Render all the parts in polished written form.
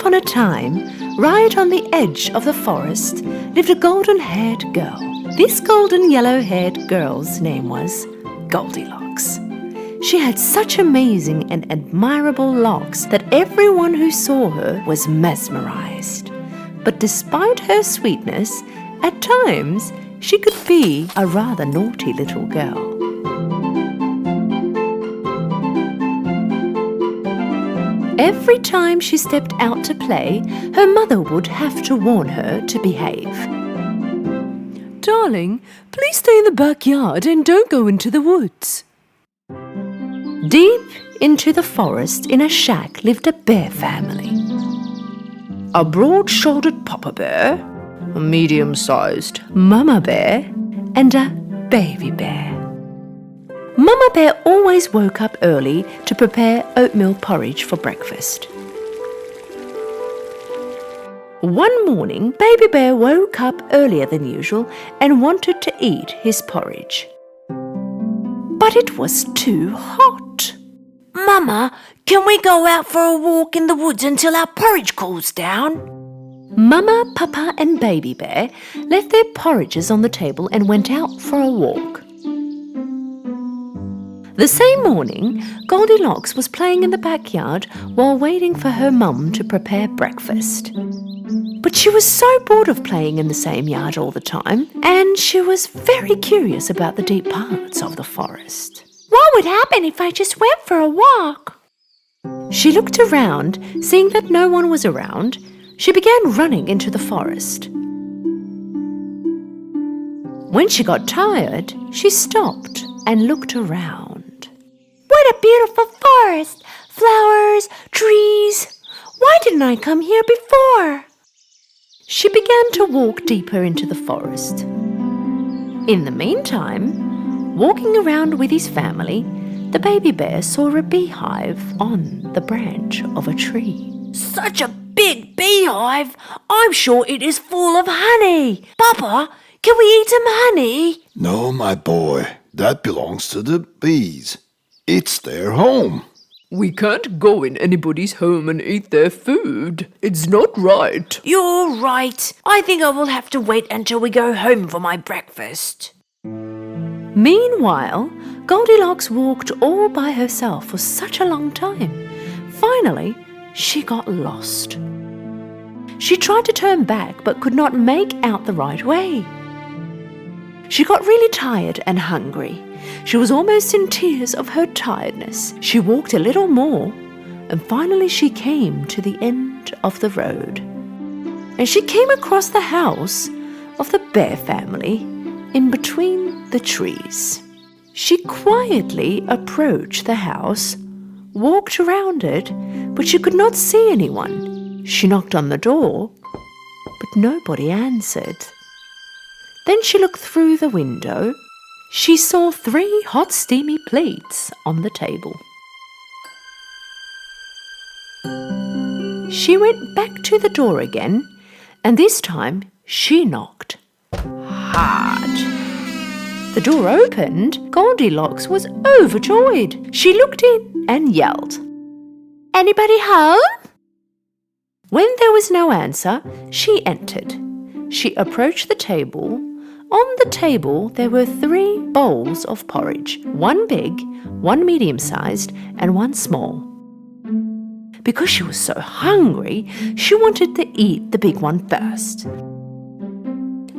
upon a time, right on the edge of the forest, lived a golden-haired girl. This golden yellow-haired girl's name was Goldilocks. She had such amazing and admirable locks that everyone who saw her was mesmerized. But despite her sweetness, at times she could be a rather naughty little girl. Every time she stepped out to play, her mother would have to warn her to behave. "Darling, please stay in the backyard and don't go into the woods." Deep into the forest in a shack lived a bear family. A broad-shouldered papa bear, a medium-sized mama bear, and a baby bear. Mama Bear always woke up early to prepare oatmeal porridge for breakfast. One morning, Baby Bear woke up earlier than usual and wanted to eat his porridge. But it was too hot. "Mama, can we go out for a walk in the woods until our porridge cools down?" Mama, Papa and Baby Bear left their porridges on the table and went out for a walk. The same morning, Goldilocks was playing in the backyard while waiting for her mum to prepare breakfast. But she was so bored of playing in the same yard all the time, and she was very curious about the deep parts of the forest. What would happen if I just went for a walk? She looked around, seeing that no one was around. She began running into the forest. When she got tired, she stopped and looked around. What a beautiful forest! Flowers, trees. Why didn't I come here before? She began to walk deeper into the forest. In the meantime, walking around with his family, the baby bear saw a beehive on the branch of a tree. Such a big beehive! I'm sure it is full of honey. Papa, can we eat some honey? No, my boy, that belongs to the bees. It's their home. We can't go in anybody's home and eat their food. It's not right. You're right. I think I will have to wait until we go home for my breakfast. Meanwhile, Goldilocks walked all by herself for such a long time. Finally, she got lost. She tried to turn back but could not make out the right way. She got really tired and hungry. She was almost in tears of her tiredness. She walked a little more, and finally she came to the end of the road. And she came across the house of the bear family in between the trees. She quietly approached the house, walked around it, but she could not see anyone. She knocked on the door, but nobody answered. Then she looked through the window. She saw 3 hot steamy plates on the table. She went back to the door again, and this time she knocked hard. The door opened. Goldilocks was overjoyed. She looked in and yelled, "Anybody home?" When there was no answer, she entered. She approached the table. On the table there were 3 bowls of porridge, 1 big, 1 medium-sized, and 1 small. Because she was so hungry, she wanted to eat the big one first.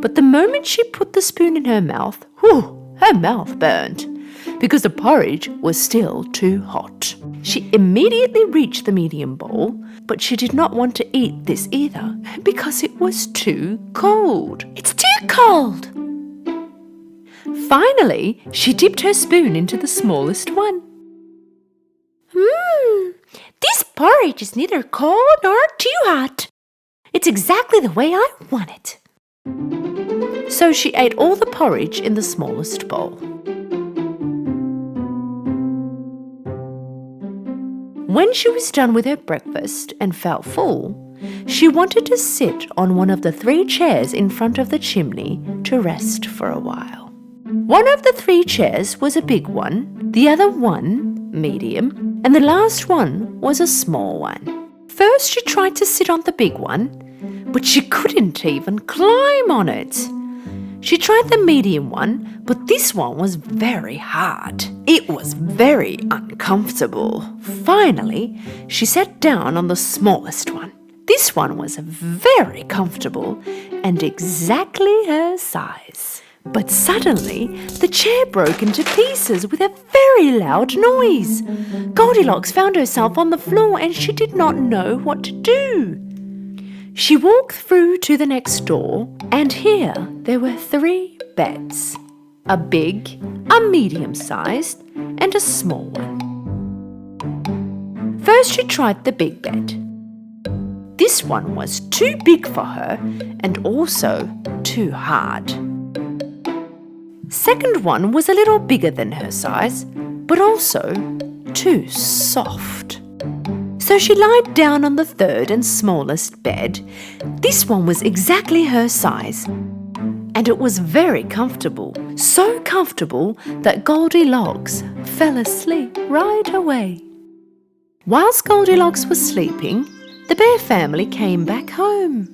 But the moment she put the spoon in her mouth, her mouth burnt, because the porridge was still too hot. She immediately reached the medium bowl, but she did not want to eat this either, because it was too cold. It's too cold! Finally, she dipped her spoon into the smallest one. This porridge is neither cold nor too hot. It's exactly the way I want it. So she ate all the porridge in the smallest bowl. When she was done with her breakfast and felt full, she wanted to sit on one of the 3 chairs in front of the chimney to rest for a while. One of the 3 chairs was a big one, the other one medium, and the last one was a small one. First she tried to sit on the big one, but she couldn't even climb on it. She tried the medium one, but this one was very hard. It was very uncomfortable. Finally, she sat down on the smallest one. This one was very comfortable and exactly her size. But suddenly, the chair broke into pieces with a very loud noise. Goldilocks found herself on the floor and she did not know what to do. She walked through to the next door, and here there were 3 beds. A big, a medium-sized, and a small one. First she tried the big bed. This one was too big for her and also too hard. Second one was a little bigger than her size, but also too soft. So she lied down on the third and smallest bed. This one was exactly her size, and it was very comfortable. So comfortable that Goldilocks fell asleep right away. Whilst Goldilocks was sleeping, the bear family came back home.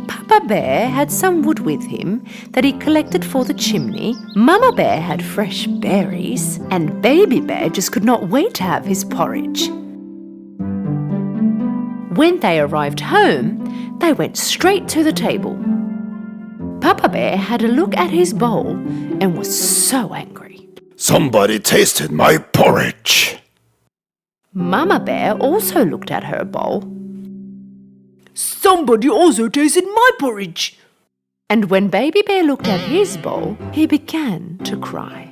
Papa Bear had some wood with him that he collected for the chimney. Mama Bear had fresh berries, and Baby Bear just could not wait to have his porridge. When they arrived home, they went straight to the table. Papa Bear had a look at his bowl and was so angry. Somebody tasted my porridge. Mama Bear also looked at her bowl. Somebody also tasted my porridge. And when Baby Bear looked at his bowl, he began to cry.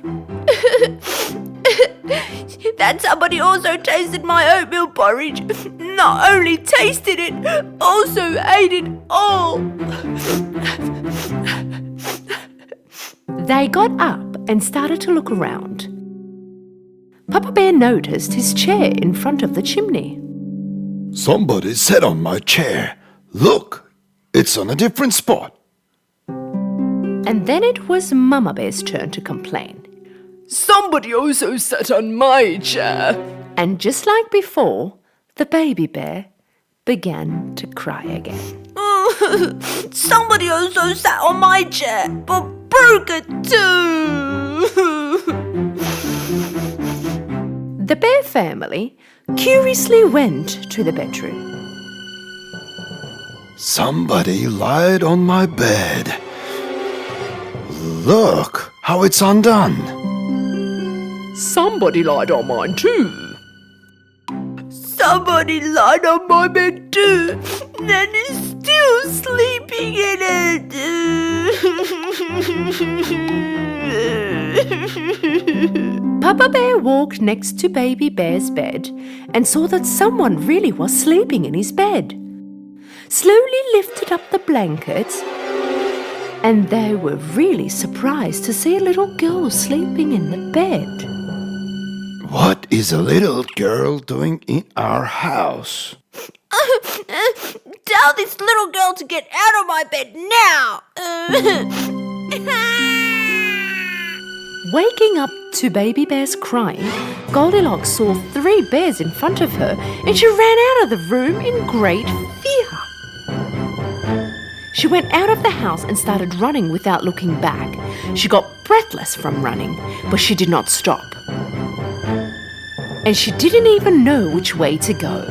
That somebody also tasted my oatmeal porridge. Not only tasted it, also ate it all. They got up and started to look around. Papa Bear noticed his chair in front of the chimney. Somebody sat on my chair. Look, it's on a different spot. And then it was Mama Bear's turn to complain. Somebody also sat on my chair. And just like before, the Baby Bear began to cry again. Somebody also sat on my chair, but broke it too. The bear family curiously went to the bedroom. Somebody lied on my bed. Look how it's undone. Somebody lied on mine too. Somebody lied on my bed too, and is still sleeping in it. Papa Bear walked next to Baby Bear's bed and saw that someone really was sleeping in his bed. Slowly lifted up the blankets, and they were really surprised to see a little girl sleeping in the bed. What is a little girl doing in our house? Tell this little girl to get out of my bed now. Waking up to Baby Bear's crying, Goldilocks saw 3 bears in front of her and she ran out of the room in great fear. She went out of the house and started running without looking back. She got breathless from running, but she did not stop. And she didn't even know which way to go.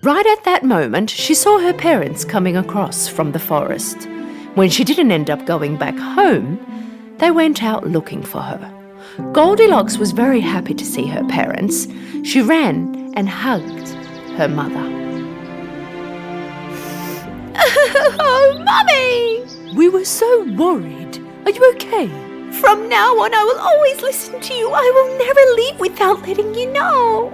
Right at that moment, she saw her parents coming across from the forest. When she didn't end up going back home, they went out looking for her. Goldilocks was very happy to see her parents. She ran and hugged her mother. Oh, Mummy! We were so worried. Are you okay? From now on, I will always listen to you. I will never leave without letting you know.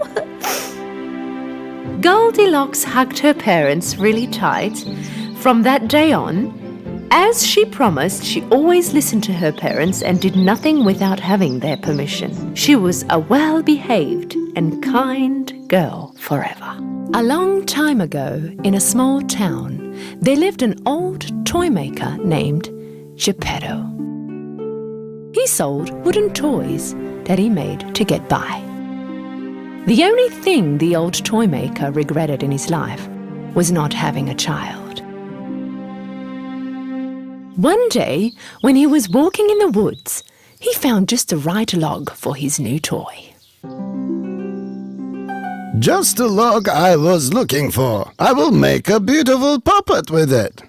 Goldilocks hugged her parents really tight. From that day on, as she promised, she always listened to her parents and did nothing without having their permission. She was a well-behaved and kind girl forever. A long time ago, in a small town, there lived an old toy maker named Geppetto. He sold wooden toys that he made to get by. The only thing the old toy maker regretted in his life was not having a child. One day, when he was walking in the woods, he found just the right log for his new toy. Just the log I was looking for. I will make a beautiful puppet with it.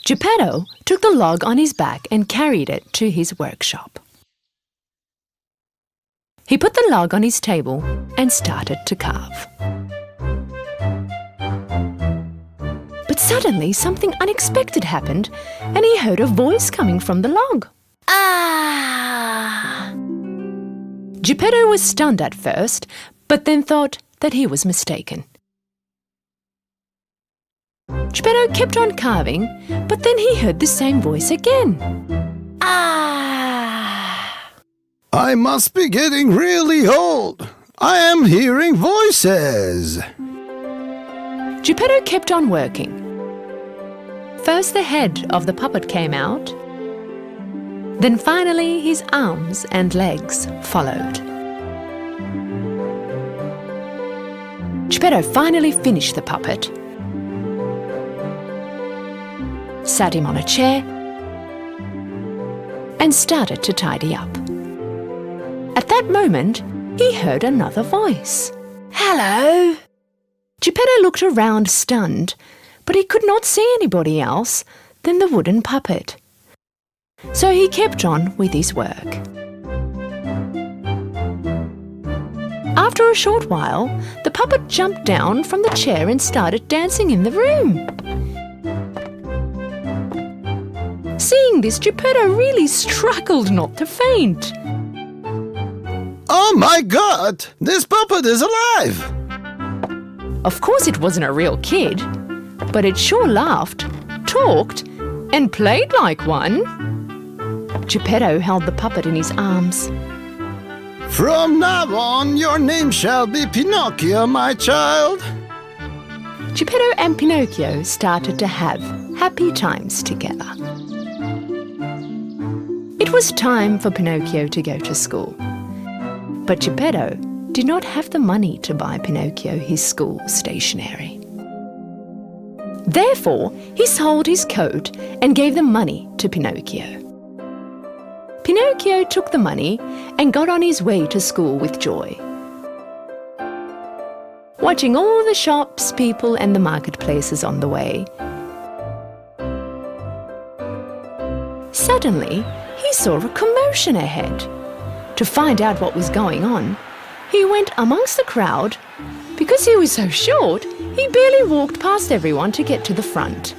Geppetto took the log on his back and carried it to his workshop. He put the log on his table and started to carve. But suddenly something unexpected happened and he heard a voice coming from the log. Ah! Geppetto was stunned at first, but then thought that he was mistaken. Geppetto kept on carving, but then he heard the same voice again. Ah! I must be getting really old. I am hearing voices. Geppetto kept on working. First the head of the puppet came out. Then finally his arms and legs followed. Geppetto finally finished the puppet, sat him on a chair, and started to tidy up. At that moment, he heard another voice. Hello? Geppetto looked around stunned, but he could not see anybody else than the wooden puppet. So he kept on with his work. After a short while, the puppet jumped down from the chair and started dancing in the room. Seeing this, Geppetto really struggled not to faint. Oh my God! This puppet is alive! Of course it wasn't a real kid, but it sure laughed, talked, and played like one. Geppetto held the puppet in his arms. From now on, your name shall be Pinocchio, my child. Geppetto and Pinocchio started to have happy times together. It was time for Pinocchio to go to school. But Geppetto did not have the money to buy Pinocchio his school stationery. Therefore, he sold his coat and gave the money to Pinocchio. Pinocchio took the money and got on his way to school with joy. Watching all the shops, people and the marketplaces on the way, suddenly he saw a commotion ahead. To find out what was going on, he went amongst the crowd. Because he was so short, he barely walked past everyone to get to the front.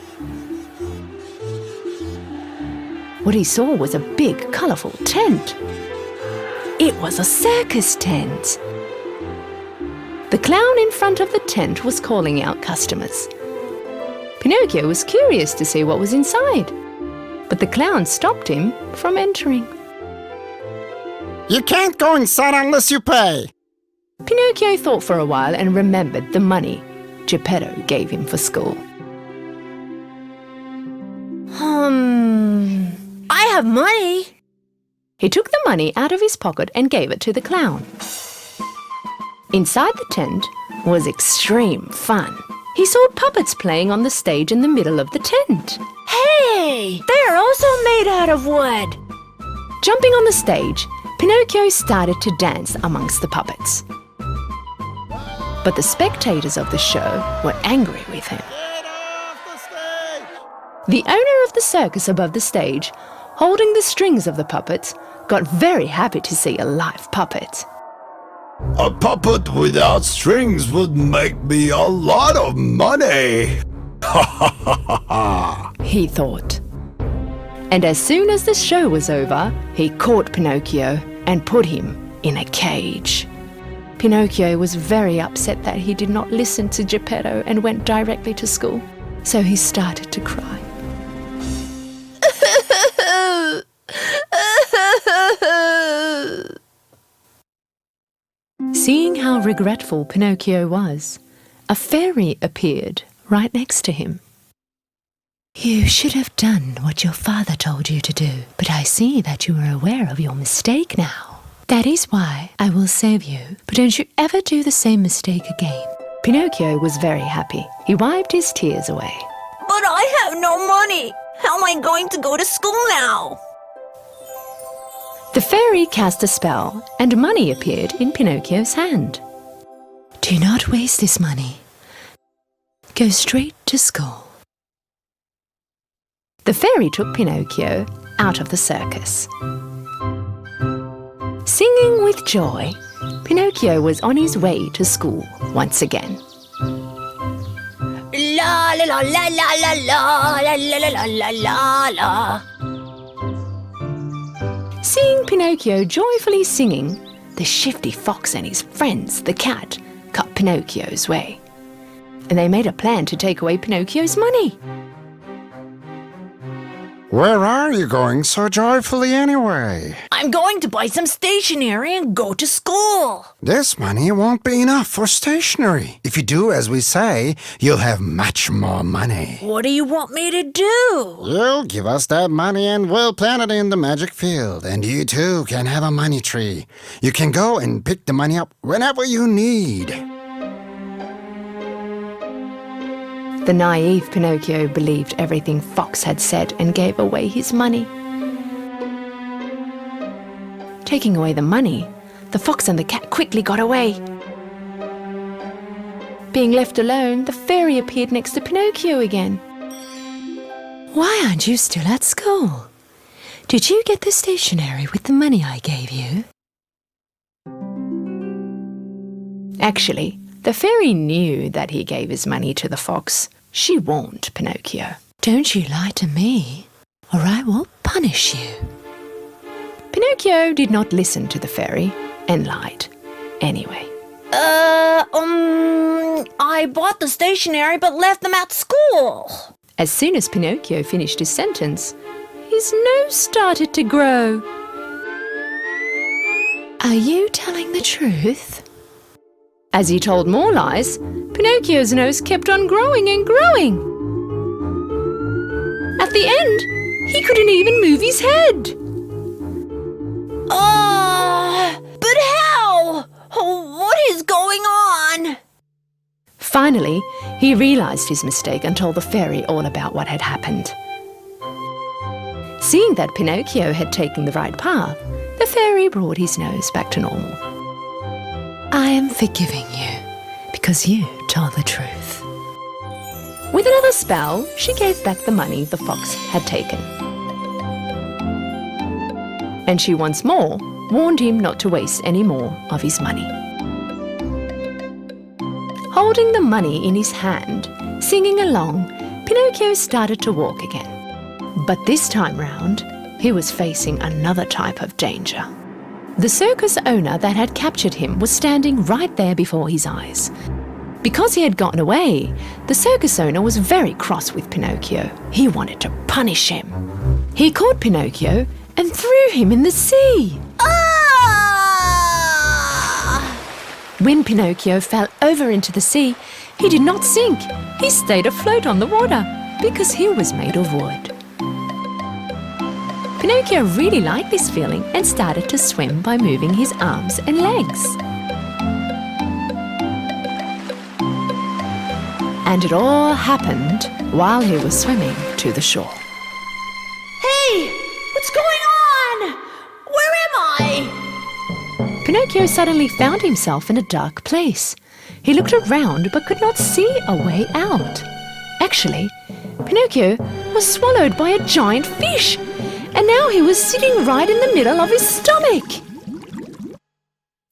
What he saw was a big, colourful tent. It was a circus tent. The clown in front of the tent was calling out customers. Pinocchio was curious to see what was inside, but the clown stopped him from entering. You can't go inside unless you pay. Pinocchio thought for a while and remembered the money Geppetto gave him for school. I have money. He took the money out of his pocket and gave it to the clown. Inside the tent was extreme fun. He saw puppets playing on the stage in the middle of the tent. Hey, they're also made out of wood. Jumping on the stage, Pinocchio started to dance amongst the puppets. But the spectators of the show were angry with him. Get off the stage! The owner of the circus above the stage, holding the strings of the puppets, got very happy to see a live puppet. A puppet without strings would make me a lot of money. Ha ha ha ha ha! He thought. And as soon as the show was over, he caught Pinocchio and put him in a cage. Pinocchio was very upset that he did not listen to Geppetto and went directly to school, so he started to cry. Seeing how regretful Pinocchio was, a fairy appeared right next to him. You should have done what your father told you to do, but I see that you are aware of your mistake now. That is why I will save you, but don't you ever do the same mistake again. Pinocchio was very happy. He wiped his tears away. But I have no money. How am I going to go to school now? The fairy cast a spell and money appeared in Pinocchio's hand. Do not waste this money. Go straight to school. The fairy took Pinocchio out of the circus. Singing with joy, Pinocchio was on his way to school once again. La la la la la la la la la la la la. Seeing Pinocchio joyfully singing, the shifty fox and his friends, the cat, cut Pinocchio's way. And they made a plan to take away Pinocchio's money. Where are you going so joyfully anyway? I'm going to buy some stationery and go to school. This money won't be enough for stationery. If you do as we say, you'll have much more money. What do you want me to do? You'll give us that money and we'll plant it in the magic field. And you too can have a money tree. You can go and pick the money up whenever you need. The naive Pinocchio believed everything Fox had said and gave away his money. Taking away the money, the fox and the cat quickly got away. Being left alone, the fairy appeared next to Pinocchio again. Why aren't you still at school? Did you get the stationery with the money I gave you? Actually, the fairy knew that he gave his money to the fox. She warned Pinocchio. Don't you lie to me, or I will punish you. Pinocchio did not listen to the fairy and lied anyway. I bought the stationery but left them at school. As soon as Pinocchio finished his sentence, his nose started to grow. Are you telling the truth? As he told more lies, Pinocchio's nose kept on growing and growing. At the end, he couldn't even move his head. But how? What is going on? Finally, he realized his mistake and told the fairy all about what had happened. Seeing that Pinocchio had taken the right path, the fairy brought his nose back to normal. I am forgiving you because you told the truth. With another spell, she gave back the money the fox had taken. And she once more warned him not to waste any more of his money. Holding the money in his hand, singing along, Pinocchio started to walk again. But this time round, he was facing another type of danger. The circus owner that had captured him was standing right there before his eyes. Because he had gotten away, the circus owner was very cross with Pinocchio. He wanted to punish him. He caught Pinocchio and threw him in the sea. When Pinocchio fell over into the sea, he did not sink. He stayed afloat on the water because he was made of wood. Pinocchio really liked this feeling and started to swim by moving his arms and legs. And it all happened while he was swimming to the shore. Hey, what's going on? Where am I? Pinocchio suddenly found himself in a dark place. He looked around but could not see a way out. Actually, Pinocchio was swallowed by a giant fish, and now he was sitting right in the middle of his stomach.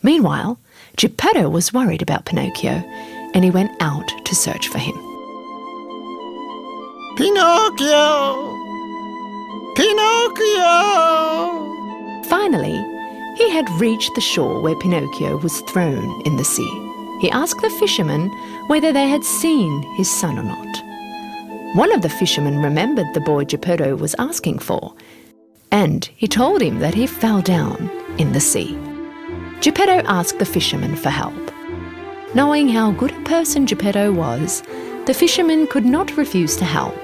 Meanwhile, Geppetto was worried about Pinocchio, and he went out to search for him. Pinocchio! Pinocchio! Finally, he had reached the shore where Pinocchio was thrown in the sea. He asked the fishermen whether they had seen his son or not. One of the fishermen remembered the boy Geppetto was asking for, and he told him that he fell down in the sea. Geppetto asked the fisherman for help. Knowing how good a person Geppetto was, the fisherman could not refuse to help.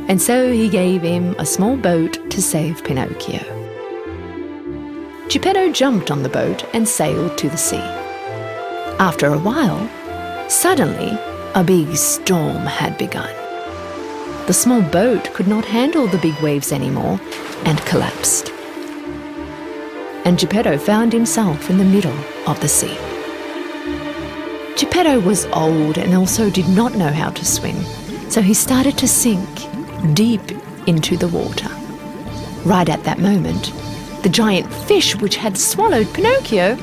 And so he gave him a small boat to save Pinocchio. Geppetto jumped on the boat and sailed to the sea. After a while, suddenly a big storm had begun. The small boat could not handle the big waves anymore and collapsed. And Geppetto found himself in the middle of the sea. Geppetto was old and also did not know how to swim, so he started to sink deep into the water. Right at that moment, the giant fish which had swallowed Pinocchio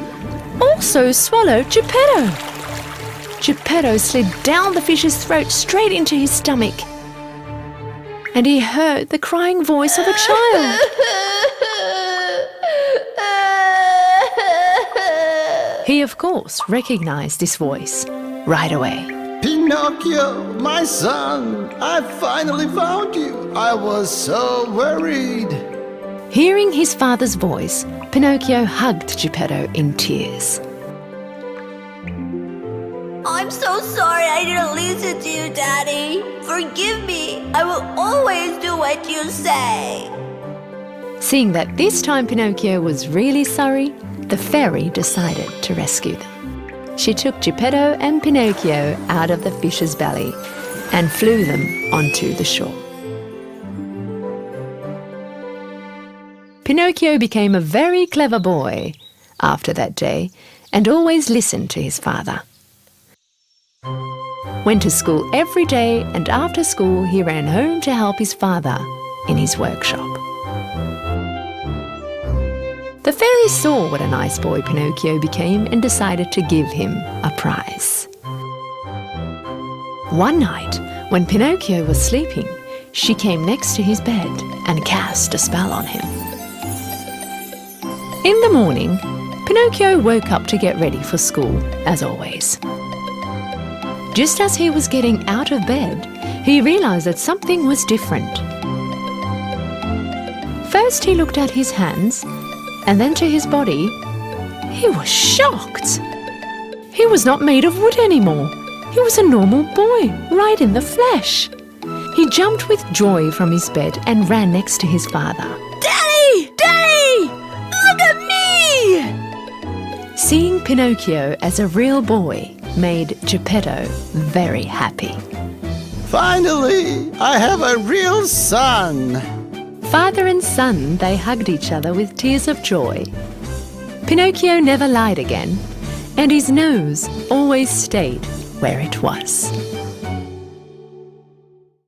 also swallowed Geppetto. Geppetto slid down the fish's throat straight into his stomach, and he heard the crying voice of a child. He, of course, recognized this voice right away. Pinocchio, my son, I finally found you. I was so worried. Hearing his father's voice, Pinocchio hugged Geppetto in tears. I'm so sorry I didn't listen to you, Daddy. Forgive me. I will always do what you say. Seeing that this time Pinocchio was really sorry, the fairy decided to rescue them. She took Geppetto and Pinocchio out of the fish's belly and flew them onto the shore. Pinocchio became a very clever boy after that day and always listened to his father. Went to school every day, and after school he ran home to help his father in his workshop. The fairy saw what a nice boy Pinocchio became and decided to give him a prize. One night, when Pinocchio was sleeping, she came next to his bed and cast a spell on him. In the morning, Pinocchio woke up to get ready for school, as always. Just as he was getting out of bed, he realized that something was different. First, he looked at his hands, and then to his body. He was shocked. He was not made of wood anymore. He was a normal boy, right in the flesh. He jumped with joy from his bed and ran next to his father. Daddy! Daddy! Look at me! Seeing Pinocchio as a real boy made Geppetto very happy. Finally, I have a real son. Father and son, they hugged each other with tears of joy. Pinocchio never lied again, and his nose always stayed where it was.